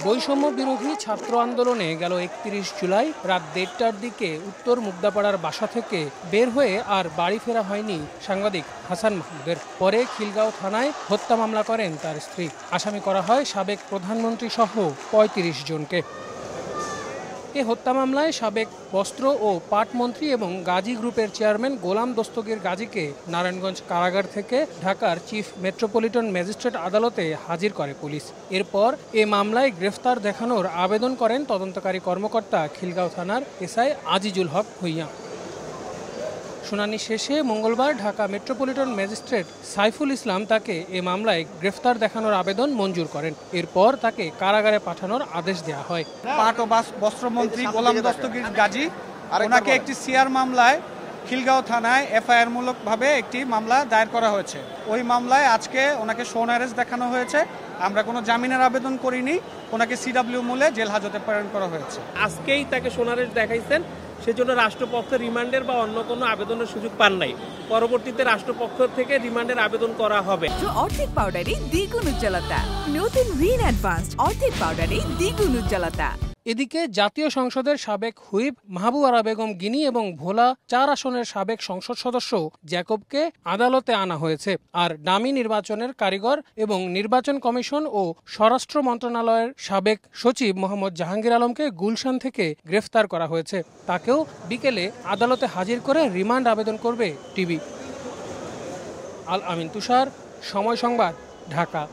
বৈষম্য বিরোধী ছাত্র আন্দোলনে গেল ৩১ জুলাই রাত ১:৩০টার দিকে উত্তর মুগদাপাড়ার বাসা থেকে বের হয়ে আর বাড়ি ফেরা হয়নি সাংবাদিক হাসান মাহমুদের। পরে খিলগাঁও থানায় হত্যা মামলা করেন তার স্ত্রী। আসামি করা হয় সাবেক প্রধানমন্ত্রী সহ ৩৫ জনকে। এ হত্যা মামলায় সাবেক বস্ত্র ও পাট মন্ত্রী এবং গাজী গ্রুপের চেয়ারম্যান গোলাম দস্তগীর গাজীকে নারায়ণগঞ্জ কারাগার থেকে ঢাকার চিফ মেট্রোপলিটন ম্যাজিস্ট্রেট আদালতে হাজির করে পুলিশ। এরপর এ মামলায় গ্রেফতার দেখানোর আবেদন করেন তদন্তকারী কর্মকর্তা খিলগাঁও থানার এসআই আজিজুল হক ভূঁইয়া। শুনানি শেষে মঙ্গলবার ঢাকা মেট্রোপলিটন ম্যাজিস্ট্রেট সাইফুল ইসলাম তাকে এ মামলায় গ্রেফতার দেখানোর আবেদন মঞ্জুর করেন। এরপর তাকে কারাগারে পাঠানোর আদেশ দেওয়া হয়। পাট ও বস্ত্রমন্ত্রী গোলাম দস্তগীর গাজী ওনাকে একটি সিআর মামলায় খিলগাঁও থানায় এফআইআর মূলকভাবে একটি মামলা দায়ের করা হয়েছে। ওই মামলায় আজকে ওনাকে শোন অ্যারেস্ট দেখানো হয়েছে। আমরা কোনো জামিনের আবেদন করিনি, ওনাকে সিডব্লিউ মূলে জেল হাজতে প্রেরণ করা হয়েছে। আজকেই তাকে শোন অ্যারেস্ট দেখাইছেন, সেজন্য রাষ্ট্রপক্ষ রিমান্ডের বা অন্য কোনো আবেদনের সুযোগ পান নাই। পরবর্তীতে রাষ্ট্রপক্ষ থেকে রিমান্ডের আবেদন করা হবে। অর্ধেক পাউডারে দ্বিগুণ উজ্জ্বলতা, নতুন রিন অ্যাডভান্সড অর্ধেক পাউডারে দ্বিগুণ উজ্জ্বলতা। এদিকে জাতীয় সংসদের সাবেক হুইপ মাহবুবা বেগম গিনি এবং ভোলা ৪ আসনের সাবেক সংসদ সদস্য জ্যাকবকে আদালতে আনা হয়েছে। আর ডামি নির্বাচনের কারিগর এবং নির্বাচন কমিশন ও স্বরাষ্ট্র মন্ত্রণালয়ের সাবেক সচিব মোহাম্মদ জাহাঙ্গীর আলমকে গুলশান থেকে গ্রেফতার করা হয়েছে। তাকেও বিকেলে আদালতে হাজির করে রিমান্ড আবেদন করবে টিভি। আল আমিন তুষার, সময় সংবাদ, ঢাকা।